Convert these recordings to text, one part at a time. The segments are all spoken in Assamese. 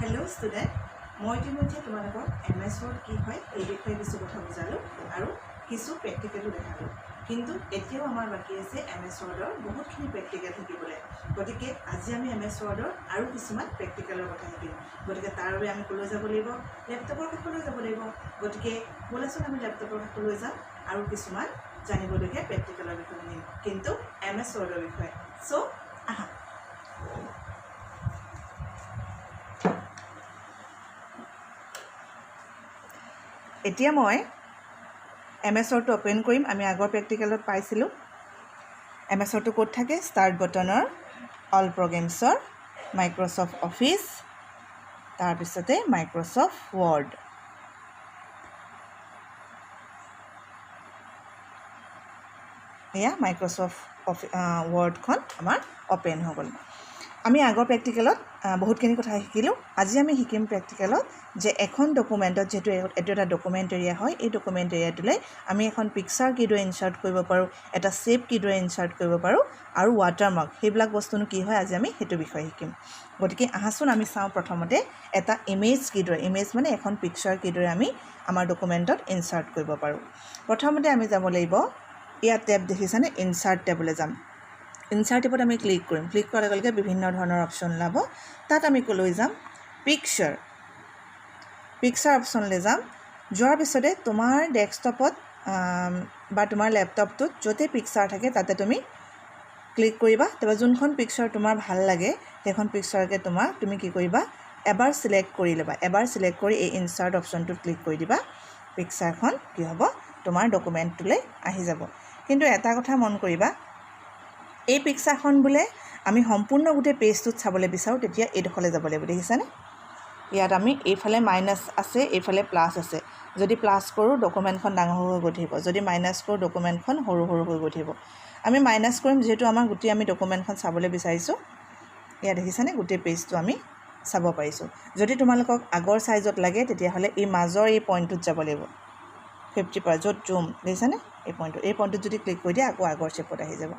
हेलो स्टूडेंट मैं इतिमध्ये तुम्हारा MS Word की है ये विषय किसी कथा बुझालो और किसु प्रेक्टिकलो देखालो किंतु एतियो आमार बाकी आछे MS Word बहुतखिनि प्रेक्टिकल शिकिबले गतिके आज आमी MS Word और किछुमान प्रेक्टिकলৰ কথা শিকিম गतिके तार বাবে आमी कলৈ যাব লাগিব ল্যাপটপৰ কাষলৈ যাব লাগিব गतिके बोलासोन आमी ল্যাপটপৰ কাষলৈ যাম और किछुमान জানিবলগীয়া প্ৰেক্টিকেলৰ বিষয় নিম किंतु MS Wordৰ বিষয় सो आहा এতিয়া মই MS Word ওপেন কৰিম আমি আগৰ প্ৰেক্টিকেলত পাইছিলো MS Word কোড থাকে স্টাৰ্ট বাটনৰ অল প্ৰগ্ৰামছৰ মাইক্ৰসফট অফিস তাৰ পিছতে মাইক্ৰসফট ওয়াৰ্ড এয়া মাইক্ৰসফট ওয়াৰ্ডখন আমাৰ ওপেন হৈ গ'ল আমি আগৰ প্ৰেক্টিকেলত বহুতখিনি কথা শিকিলো আজি আমি শিকিম প্ৰেক্টিকেলত যে এখন ডকুমেন্টত যেটো এটা ডকুমেন্ট এৰিয়া হয় এই ডকুমেন্ট এৰিয়াটোলে আমি এখন পিকচাৰ কিদৰে ইনসাৰ্ট কৰিব পাৰো এটা শেপ কিদৰে ইনসাৰ্ট কৰিব পাৰো আৰু ওয়াটাৰমাৰ্ক হেবিলাক বস্তুনো কি হয় আজি আমি হেতু বিষয় শিকিম গতিকে আহাচোন আমি চাও প্ৰথমতে এটা ইমেজ কিদৰে ইমেজ মানে এখন পিকচাৰ কিদৰে আমি আমাৰ ডকুমেন্টত ইনসাৰ্ট কৰিব পাৰো প্ৰথমতে আমি যাব লাগিব ইয়া টেব দেখিছানে ইনসাৰ্ট টেবলে যাম ইনসাৰ্ট টেবত আমি ক্লিক কৰিম ক্লিক কৰাৰ লগে লগে বিভিন্ন ধৰণৰ অপচন লাভ তাত আমি কলৈ যাম পিকচাৰ অপচনলে যাম যোৱাৰ পিছতে তোমাৰ ডেস্কটপত বা তোমাৰ ল্যাপটপটোত যতে পিকচাৰ থাকে তাতে তুমি ক্লিক কৰিবা তবে যোনখন পিকচাৰ তোমাৰ ভাল লাগে সেইখন পিকচাৰকে তুমি কি কৰিবা এবাৰ সিলেক্ট কৰি লবা এবাৰ সিলেক্ট কৰি এই ইনসাৰ্ট অপচনটোত ক্লিক কৰি দিবা পিকচাৰখন কি হ'ব তোমাৰ ডকুমেন্টটোলে আহি যাব কিন্তু এটা কথা মন কৰিবা এই পিকচাৰখন বুলে আমি সম্পূৰ্ণ গুটে পেজটোত চাবলৈ বিচাৰো তেতিয়া এই দখলে যাব লাগিব দেখিছানে ইয়াত আমি এইফালে মাইনাস আছে এইফালে প্লাস আছে যদি প্লাস কৰো ডকুমেন্টখন ডাঙৰ হৈ গৈ থাকিব যদি মাইনাস কৰো ডকুমেন্টখন সৰু হৈ গৈ থাকিব আমি মাইনাস কৰিম যেটো আমাৰ গুটি আমি ডকুমেন্টখন চাবলৈ বিচাৰিছো ইয়া দেখিছানে গুটে পেজটো আমি চাব পাৰিছো যদি তোমালোকক আগৰ সাইজত লাগে তেতিয়া হলে এই মাজৰ এই পইণ্টটোত যাব লাগিব 50% যত জুম দেখিছানে এই পইণ্টটোত যদি ক্লিক কৰি দিয়া আকৌ আগৰ শেপত আহি যাব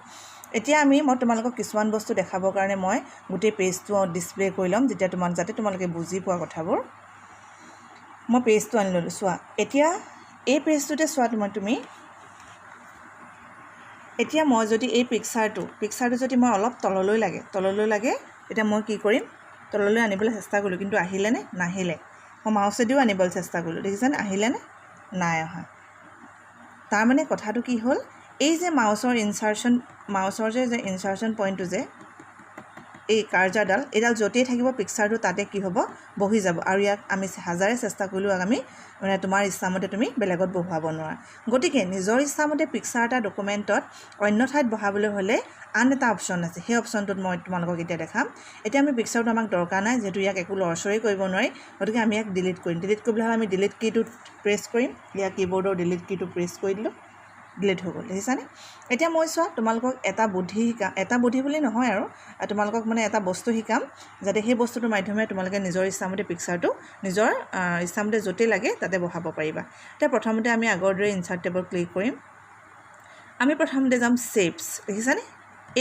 এতিয়া আমি মই তোমালোকক কিছুমান বস্তু দেখাবৰ কাৰণে মই গুটে পেজটো ডিসপ্লে কৰি লম যেতিয়া যাতে তোমালোকে বুজি পোৱা কথাবোৰ মই পেজটো আনি ললো চোৱা এতিয়া এই পেজটোতে চোৱা তুমি এতিয়া মই যদি এই পিকচাৰটো যদি মই অলপ তললৈ লাগে এতিয়া মই কি কৰিম তললৈ আনিবলৈ চেষ্টা কৰিলো কিন্তু আহিলে নে নাহিলে মই মাউসেদিও আনিবলৈ চেষ্টা কৰিলো দেখিছানে আহিলে নে নাই অহা তাৰ মানে কথাটো কি হ'ল এই যে মাউসৰ যে ইনসাৰ্শন পইণ্টটো যে এই কাৰ্জাৰডাল এডাল যতেই থাকিব পিকচাৰটো তাতে কি হ'ব বহি যাব আৰু ইয়াক আমি হাজাৰে চেষ্টা কৰিলো আমি মানে তোমাৰ ইচ্ছামতে তুমি বেলেগত বহাব নোৱাৰা গতিকে নিজৰ ইচ্ছামতে পিকচাৰ এটা ডকুমেন্টত অন্য ঠাইত বহাবলৈ হলে আন এটা অপচন আছে সেই অপচনটোত মই তোমালোকক এতিয়া দেখাম এতিয়া আমি পিকচাৰটো আমাক দৰকাৰ নাই যেটো ইয়াক একো লৰচৰি কৰিব নোৱাৰি গতিকে আমি ইয়াক ডিলিট কৰিম ডিলিট কৰিবলৈ হলে আমি ডিলিট কিটো প্ৰেছ কৰিম ইয়া কিবোৰ্ডৰ ডিলিট কিটো প্ৰেছ কৰি দিলো ডিলিট হৈ গ'ল দেখিছানে এতিয়া মই চোৱা তোমালোকক এটা বুদ্ধি বুলি নহয় আৰু তোমালোকক মানে এটা বস্তু শিকাম যাতে সেই বস্তুটোৰ মাধ্যমে তোমালোকে নিজৰ ইচ্ছামতে পিকচাৰটো নিজৰ ইচ্ছামতে যতে লাগে তাতে বহাব পাৰিবা এতিয়া প্ৰথমতে আমি আগৰ দৰে ইনসাৰ্ট টেবত ক্লিক কৰিম আমি প্ৰথমতে যাম শেপছ দেখিছানে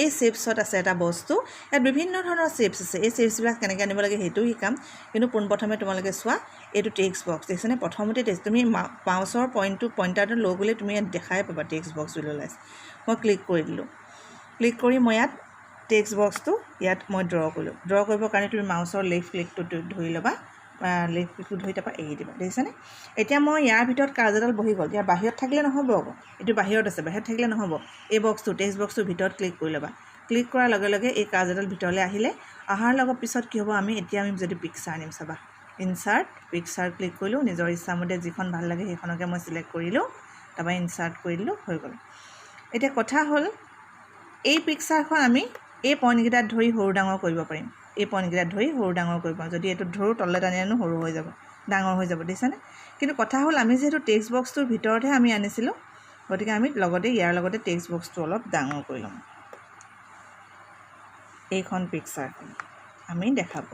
এই শেপছত আছে এটা বস্তু ইয়াত বিভিন্ন ধৰণৰ শেপছ আছে এই শেপছবিলাক কেনেকৈ আনিব লাগে হেতু শিকাম কিন্তু প্ৰথমে তোমালোকে চোৱা এটো টেক্সট বক্স দেখিছানে প্ৰথমতে তুমি মাউসৰ পইণ্টাৰটো লৈ গলে তুমি ইয়াত দেখাই পাবা টেক্সট বক্স বুলি ওলাইছে মই ক্লিক কৰি দিলো ক্লিক কৰি মই ইয়াত টেক্সট বক্সটো ইয়াত মই ড্ৰ কৰিবৰ কাৰণে তুমি মাউসৰ লেফট ক্লিকটো ধৰি লবা লেফট ক্লিকটো ধৰি তাৰপা এৰি দিবা দেখিছানে এতিয়া মই ইয়াৰ ভিতৰত কাৰ্জাৰডাল বহি গ'ল ইয়াৰ বাহিৰত থাকিলে নহব এটো বাহিৰত আছে বাহিৰত থাকিলে নহব এই বক্সটো টেক্সট বক্সটোৰ ভিতৰত ক্লিক কৰি লবা ক্লিক কৰাৰ লগে লগে এই কাৰ্জাৰডাল ভিতৰলৈ আহিলে আহাৰ লগত পিছত কি হ'ব আমি যদি পিকচাৰ আনিম চাবা ইনসাৰ্ট পিকচাৰ ক্লিক কৰিলো নিজৰ ইচ্ছামতে যিখন ভাল লাগে সেইখনকে মই সিলেক্ট কৰিলো তাৰপা ইনসাৰ্ট কৰি দিলো হৈ গ'ল এতিয়া কথা হ'ল এই পিকচাৰখন আমি এই পইণ্টকেইটাত ধৰি সৰু ডাঙৰ কৰিব পাৰিম এই পইণ্টকেইটাত ধৰি সৰু ডাঙৰ কৰিব পাৰিম যদি এটো ধৰো তললে টানি আনো সৰু হৈ যাব ডাঙৰ হৈ যাব দেখিছানে কিন্তু কথা হ'ল আমি যেহেতু টেক্সট বক্সটোৰ ভিতৰতহে আমি আনিছিলো গতিকে আমি লগতে ইয়াৰ লগতে টেক্সট বক্সটো অলপ ডাঙৰ কৰি লম এইখন পিকচাৰখন আমি দেখাব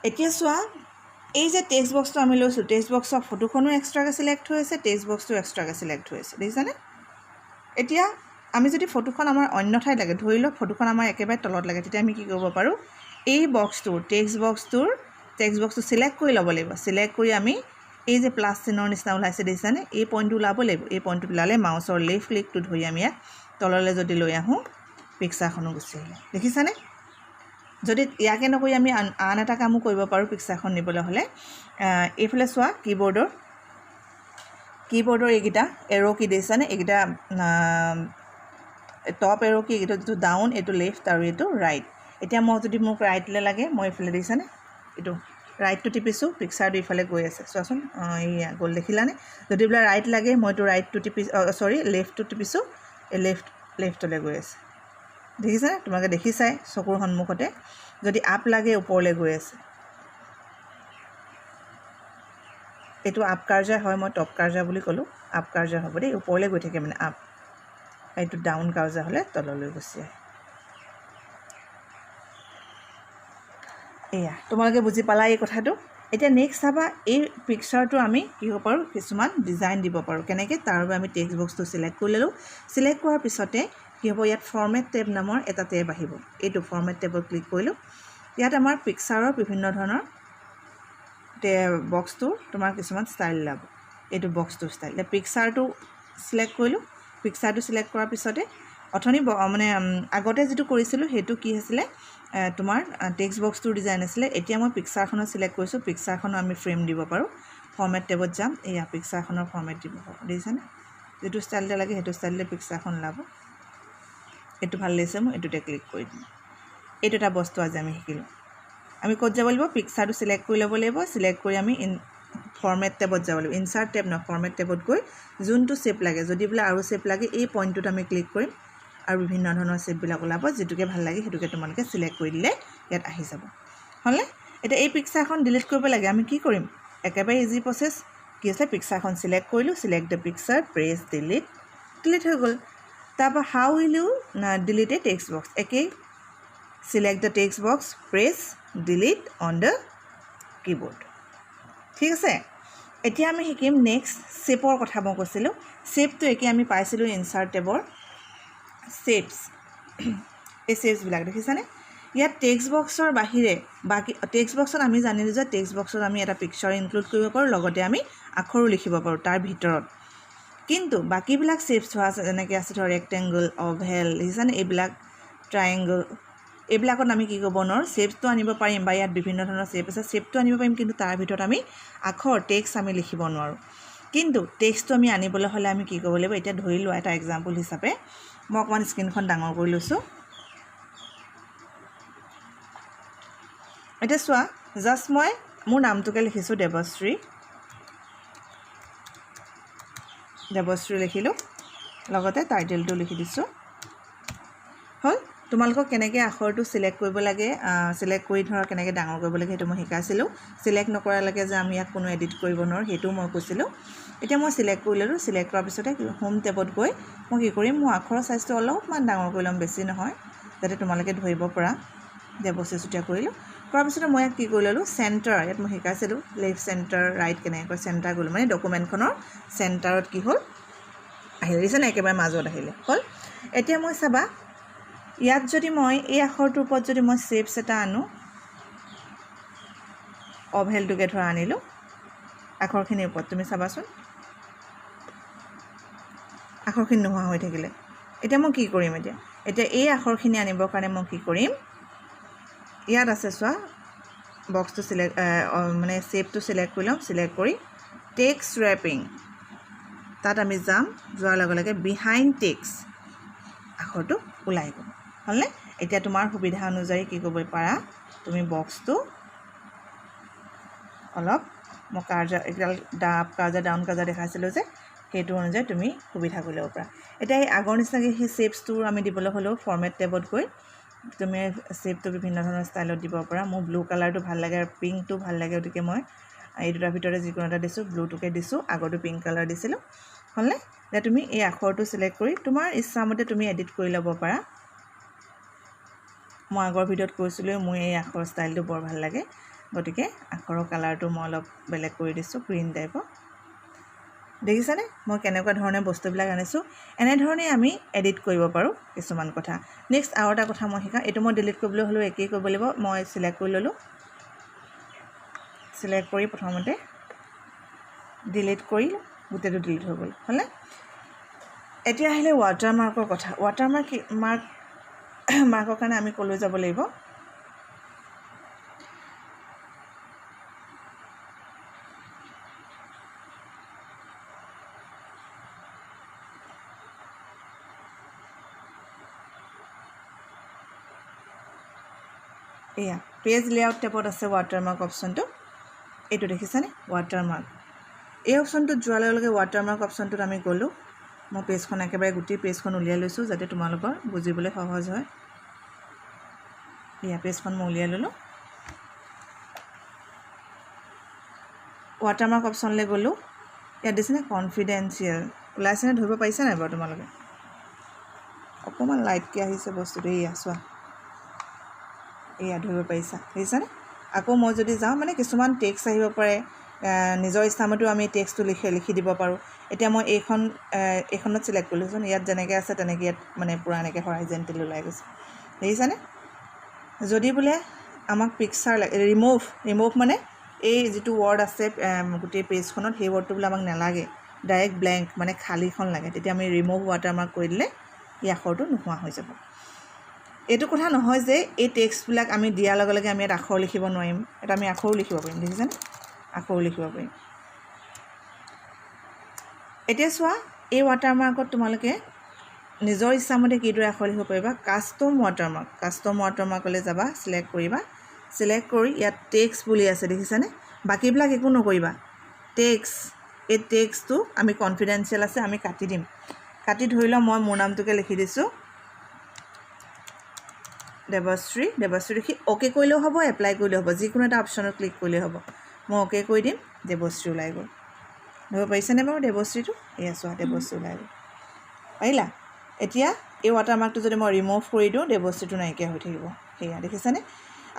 এতিয়া চোৱা এই যে টেক্সট বক্সটো আমি লৈছো টেক্সট বক্সৰ ফটোখনো এক্সট্ৰাকে সিলেক্ট হৈ আছে টেক্সট বক্সটো এক্সট্ৰাকে সিলেক্ট হৈ আছে দেখিছানে এতিয়া আমি যদি ফটোখন আমাৰ অন্য ঠাইত লাগে ধৰি লওক ফটোখন আমাৰ একেবাৰে তলত লাগে তেতিয়া আমি কি কৰিব পাৰো এই বক্সটো টেক্সট বক্সটোৰ টেক্সট বক্সটো চিলেক্ট কৰি ল'ব লাগিব চিলেক্ট কৰি আমি এই যে প্লাছ চিনৰ নিচিনা ওলাইছে দেখিছানে এই পইণ্টটো ওলাব লাগিব এই পইণ্টটো ওলালে মাউচৰ লেফ্ট ক্লিকটো ধৰি আমি ইয়াত তললৈ যদি লৈ আহোঁ পিকচাৰখনো গুচি আহিলে দেখিছানে যদি ইয়াকে নকৰি আমি আন এটা কামো কৰিব পাৰোঁ পিকচাৰখন নিবলৈ হ'লে এইফালে চোৱা কীবৰ্ডৰ এইকেইটা এৰো কি দেখিছানে এইকেইটা টপ এৰো কি এইটো যিটো ডাউন এইটো লেফ্ট আৰু এইটো ৰাইট এতিয়া মই যদি মোক ৰাইটলৈ লাগে মই এইফালে দেখিছানে এইটো ৰাইটটো টিপিছোঁ পিকচাৰটো ইফালে গৈ আছে চোৱাচোন এইয়া গ'ল দেখিলানে যদি বোলে ৰাইট লাগে মইতো ৰাইটটো লেফ্টটো টিপিছোঁ এই লেফ্টলৈ গৈ আছে দেখিছানে তোমালোকে দেখিছাই চকুৰ সন্মুখতে যদি আপ লাগে ওপৰলৈ গৈ আছে এইটো আপ কাৰ্জাৰ হয় মই টপ কাৰ্জাৰ বুলি ক'লোঁ আপ কাৰ্জাৰ হ'ব দেই ওপৰলৈ গৈ থাকে মানে আপ এইটো ডাউন কাৰ্জাৰ হ'লে তললৈ গুচি আহে এয়া তোমালোকে বুজি পালা এই কথাটো এতিয়া নেক্সট চাবা এই পিকচাৰটো আমি কি হ'ব পাৰোঁ কিছুমান ডিজাইন দিব পাৰোঁ কেনেকৈ তাৰ বাবে আমি টেক্সট বক্সটো চিলেক্ট কৰি ল'লোঁ চিলেক্ট কৰাৰ পিছতে কি হ'ব ইয়াত ফৰ্মেট টেব নামৰ এটা টেব আহিব এইটো ফৰ্মেট টেবত ক্লিক কৰিলোঁ ইয়াত আমাৰ পিকচাৰৰ বিভিন্ন ধৰণৰ বক্সটো তোমাৰ কিছুমান ষ্টাইল ওলাব এইটো বক্সটো ষ্টাইল এতিয়া পিকচাৰটো চিলেক্ট কৰিলোঁ পিকচাৰটো চিলেক্ট কৰাৰ পিছতে অথনি মানে আগতে যিটো কৰিছিলোঁ সেইটো কি হৈছিলে তোমাৰ টেক্সট বক্সটোৰ ডিজাইন আছিলে এতিয়া মই পিকচাৰখনত চিলেক্ট কৰিছোঁ পিকচাৰখনো আমি ফ্ৰেম দিব পাৰোঁ ফৰ্মেট টেবত যাম এয়া পিকচাৰখনৰ ফৰ্মেট দিব পাৰোঁ দেখিছানে যিটো ষ্টাইলতে লাগে সেইটো ষ্টাইলতে পিকচাৰখন ওলাব এইটো ভাল লাগিছে মই এইটোতে ক্লিক কৰি দিম এইটো এটা বস্তু আজি আমি শিকিলোঁ আমি ক'ত যাব লাগিব পিকচাৰটো চিলেক্ট কৰি ল'ব লাগিব চিলেক্ট কৰি আমি ফৰ্মেট টেবত যাব লাগিব ইনচাৰ্ট টেব নহয় ফৰ্মেট টেবত গৈ যোনটো শ্বেপ লাগে যদি বোলে আৰু শ্বেপ লাগে এই পইণ্টটোত আমি ক্লিক কৰিম আৰু বিভিন্ন ধৰণৰ শ্বেপবিলাক ওলাব যিটোকে ভাল লাগে সেইটোকে তোমালোকে চিলেক্ট কৰি দিলে ইয়াত আহি যাব হ'লে এতিয়া এই পিকচাৰখন ডিলিট কৰিব লাগে আমি কি কৰিম একেবাৰে ইজি প্ৰচেছ কি আছে পিকচাৰখন চিলেক্ট কৰিলোঁ select the picture press delete হৈ গ'ল তাৰপৰা how will you delete a text box একেই select the text box press delete on the keyboard ঠিক আছে এতিয়া আমি শিকিম নেক্সট শ্বেপৰ কথা মই কৈছিলোঁ শ্বেপটো একে আমি পাইছিলোঁ ইনচাৰ্ট টেবৰ শ্বেপছ এই শ্বেপছবিলাক দেখিছানে ইয়াত টেক্সট বক্সৰ বাহিৰে বাকী টেক্সট বক্সত আমি জানিলোঁ যে টেক্সট বক্সত আমি এটা পিকচাৰ ইনক্লুড কৰিব পাৰোঁ লগতে আমি আখৰো লিখিব পাৰোঁ তাৰ ভিতৰত কিন্তু বাকীবিলাক শ্বেপছ হোৱা আছে যেনেকৈ আছে ধৰ ৰেক্টেংগল অভেল দেখিছানে এইবিলাক ট্ৰায়েংগল এইবিলাকত আমি কি কৰিব নোৱাৰোঁ শ্বেপটো আনিব পাৰিম বা ইয়াত বিভিন্ন ধৰণৰ শ্বেপ আছে শ্বেপটো আনিব পাৰিম কিন্তু তাৰ ভিতৰত আমি আখৰ টেক্সট আমি লিখিব নোৱাৰোঁ কিন্তু টেক্সটটো আমি আনিবলৈ হ'লে আমি কি কৰিব লাগিব এতিয়া ধৰি লোৱা এটা এক্সাম্পল হিচাপে মই অকণমান স্ক্ৰীনখন ডাঙৰ কৰি লৈছোঁ এতিয়া চোৱা জাষ্ট মই মোৰ নামটোকে লিখিছোঁ দেৱশ্ৰী লিখিলোঁ লগতে টাইটেলটো লিখি দিছোঁ হ'ল তোমালোকক কেনেকৈ আখৰটো চিলেক্ট কৰিব লাগে চিলেক্ট কৰি ধৰা কেনেকৈ ডাঙৰ কৰিব লাগে সেইটো মই শিকাইছিলোঁ চিলেক্ট নকৰালৈকে যে আমি ইয়াত কোনো এডিট কৰিব নোৱাৰোঁ সেইটোও মই কৈছিলোঁ এতিয়া মই চিলেক্ট কৰি ল'লোঁ চিলেক্ট কৰাৰ পিছতে হোম টেবত গৈ মই কি কৰিম মোৰ আখৰৰ চাইজটো অলপমান ডাঙৰ কৰি ল'ম বেছি নহয় যাতে তোমালোকে ধৰিব পৰা দেৱশ্ৰী চুতীয়া কৰিলোঁ কৰাৰ পিছতে মই ইয়াত কি কৰি ল'লোঁ চেণ্টাৰ ইয়াত মই শিকাইছিলোঁ লেফ্ট চেণ্টাৰ ৰাইট কেনেকৈ চেণ্টাৰ কৰিলোঁ মানে ডকুমেণ্টখনৰ চেণ্টাৰত কি হ'ল আহিলে দেখিছেনে একেবাৰে মাজত আহিলে হ'ল এতিয়া মই চাবা ইয়াত যদি মই এই আখৰটোৰ ওপৰত যদি মই শ্বেপছ এটা আনো অভেলটোকে ধৰা আনিলোঁ আখৰখিনিৰ ওপৰত তুমি চাবাচোন আখৰখিনি নোহোৱা হৈ থাকিলে এতিয়া মই কি কৰিম এতিয়া এই আখৰখিনি আনিবৰ কাৰণে মই কি কৰিম ইয়াত আছে চোৱা বক্সটো চিলেক্ট মানে শ্বেপটো চিলেক্ট কৰি ল'ম চিলেক্ট কৰি টেক্সট ৰেপিং তাত আমি যাম যোৱাৰ লগে লগে বিহাইণ্ড টেক্সট আখৰটো ওলাই গ'ল হ'লনে এতিয়া তোমাৰ সুবিধা অনুযায়ী কি কৰিব পাৰা তুমি বক্সটো অলপ মই কাৰ্জাৰ এডাল আপ কাৰ্জাৰ ডাউন কাৰ্জাৰ দেখাইছিলোঁ যে সেইটো অনুযায়ী তুমি সুবিধা কৰি ল'ব পাৰা এতিয়া এই আগৰ নিচিনাকৈ সেই শ্বেপছটো আমি দিবলৈ হ'লেও ফৰ্মেট টেবত গৈ তুমি শ্বেপটো বিভিন্ন ধৰণৰ ষ্টাইলত দিব পাৰা মোৰ ব্লু কালাৰটো ভাল লাগে আৰু পিংকটো ভাল লাগে গতিকে মই এই দুটাৰ ভিতৰতে যিকোনো এটা দিছোঁ ব্লুটোকে দিছোঁ আগৰটো পিংক কালাৰ দিছিলোঁ হ'লনে এতিয়া তুমি এই আখৰটো চিলেক্ট কৰি তোমাৰ ইচ্ছামতে তুমি এডিট কৰি ল'ব পাৰা মই আগৰ ভিডিঅ'ত কৈছিলোঁ মোৰ এই আখৰ ষ্টাইলটো বৰ ভাল লাগে গতিকে আখৰৰ কালাৰটো মই অলপ বেলেগ কৰি দিছোঁ গ্ৰীণ টাইপৰ দেখিছানে মই কেনেকুৱা ধৰণে বস্তুবিলাক আনিছোঁ এনেধৰণে আমি এডিট কৰিব পাৰোঁ কিছুমান কথা নেক্সট আৰু এটা কথা মই শিকাওঁ এইটো মই ডিলিট কৰিবলৈ হ'লেও একেই কৰিব লাগিব মই চিলেক্ট কৰি ল'লোঁ সিলেক্ট কৰি প্ৰথমতে ডিলিট কৰি গোটেইটো ডিলিট হৈ গ'ল হ'লে এতিয়া আহিলে ৱাটাৰমাৰ্কৰ কথা ৱাটাৰমাৰ্কৰ কাৰণে আমি ক'লৈ যাব লাগিব এয়া পেজ লেআউট টেবত আছে ৱাটাৰমাৰ্ক অপশ্যনটো এইটো দেখিছানে ৱাটাৰমাৰ্ক এই অপশ্যনটোত যোৱাৰ লগে লগে ৱাটাৰমাৰ্ক অপশ্যনটোত আমি গ'লোঁ মই পেজখন একেবাৰে গোটেই পেজখন উলিয়াই লৈছোঁ যাতে তোমালোকৰ বুজিবলৈ সহজ হয় এয়া পেজখন মই উলিয়াই ল'লোঁ ৱাটাৰমাৰ্ক অপশ্যনলৈ গ'লোঁ ইয়াত দিছেনে কনফিডেঞ্চিয়েল ওলাইছেনে ধৰিব পাৰিছা নাই বাৰু তোমালোকে অকণমান লাইটকৈ আহিছে বস্তুটো এয়া চোৱা এয়া ধৰিব পাৰিছা দেখিছানে আকৌ মই যদি যাওঁ মানে কিছুমান টেক্সট আহিব পাৰে নিজৰ ইচ্ছামতেও আমি টেক্সটটো লিখি দিব পাৰোঁ এতিয়া মই এইখনত চিলেক্ট কৰিলোঁচোন ইয়াত যেনেকৈ আছে তেনেকৈ ইয়াত মানে পূৰা এনেকৈ হৰাইজেণ্টেল ওলাই গৈছে দেখিছানে যদি বোলে আমাক পিকচাৰ লাগে ৰিমুভ মানে এই যিটো ৱৰ্ড আছে গোটেই পেজখনত সেই ৱৰ্ডটো বোলে আমাক নালাগে ডাইৰেক্ট ব্লেংক মানে খালীখন লাগে তেতিয়া আমি ৰিমুভ ৱাটাৰমাৰ্ক কৰি দিলে এই আখৰটো নোহোৱা হৈ যাব এইটো কথা নহয় যে এই টেক্সটবিলাক আমি দিয়াৰ লগে লগে আমি ইয়াত আখৰ লিখিব নোৱাৰিম এটা আমি আখৰো লিখিব পাৰিম দেখিছানে আখৰো লিখিব পাৰিম এতিয়া চোৱা এই ৱাটাৰমাৰ্কত তোমালোকে নিজৰ ইচ্ছামতে কিদৰে আখৰ লিখিব পাৰিবা কাষ্টম ৱাটাৰমাৰ্কলৈ যাবা চিলেক্ট কৰিবা চিলেক্ট কৰি ইয়াত টেক্সট বুলি আছে দেখিছানে বাকীবিলাক একো নকৰিবা টেক্সট এই টেক্সটটো আমি কনফিডেঞ্চিয়েল আছে আমি কাটি দিম কাটি ধৰি লওঁ মই মোৰ নামটোকে লিখি দিছোঁ দেৱশ্ৰী লিখি অ'কে কৰিলেও হ'ব এপ্লাই কৰিলেও হ'ব যিকোনো এটা অপশ্যনত ক্লিক কৰিলেই হ'ব মই অ'কে কৰি দিম দেৱশ্ৰী ওলাই গ'ল ধৰিব পাৰিছেনে বাৰু দেৱশ্ৰীটো এয়া চোৱা দেৱশ্ৰী ওলাই গ'ল পাৰিলা এতিয়া এই ৱাটাৰমাৰ্কটো যদি মই ৰিমুভ কৰি দিওঁ দেৱশ্ৰীটো নাইকিয়া হৈ থাকিব সেয়া দেখিছানে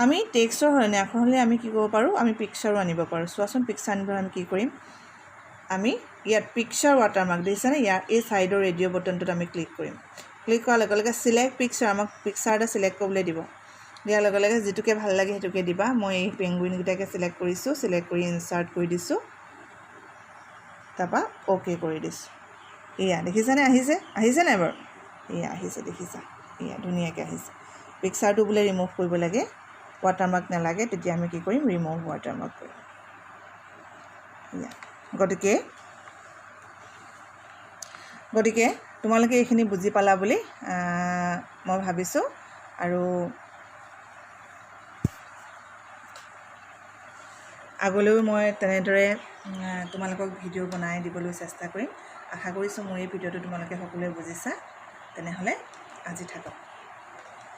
আমি টেক্সটৰ হ'লে আখৰ হ'লে আমি কি কৰিব পাৰোঁ আমি পিকচাৰো আনিব পাৰোঁ চোৱাচোন পিকচাৰ আনিবলৈ আমি কি কৰিম আমি ইয়াত পিকচাৰ ৱাটাৰমাৰ্ক দেখিছানে ইয়াৰ এই ছাইডৰ ৰেডিঅ' বটনটোত আমি ক্লিক কৰিম ক্লিক কৰাৰ লগে লগে চিলেক্ট পিকচাৰ আমাক পিকচাৰ এটা চিলেক্ট কৰিবলৈ দিব দিয়াৰ লগে লগে যিটোকে ভাল লাগে সেইটোকে দিবা মই এই পেংগুইনকেইটাকে চিলেক্ট কৰিছোঁ চিলেক্ট কৰি ইনচাৰ্ট কৰি দিছোঁ তাৰপৰা অ'কে কৰি দিছোঁ এয়া দেখিছানে আহিছে নাই বাৰু এয়া আহিছে দেখিছা এয়া ধুনীয়াকৈ আহিছে পিকচাৰটো বোলে ৰিমুভ কৰিব লাগে ৱাটাৰমাৰ্ক নালাগে তেতিয়া আমি কি কৰিম ৰিমুভ ৱাটাৰমাৰ্ক কৰিম এয়া গতিকে তোমালোকে এইখিনি বুজি পালা বুলি মই ভাবিছোঁ আৰু আগলৈও মই তেনেদৰে তোমালোকক ভিডিঅ' বনাই দিবলৈ চেষ্টা কৰিম আশা কৰিছোঁ মোৰ এই ভিডিঅ'টো তোমালোকে সকলোৱে বুজিছা তেনেহ'লে আজি থাকক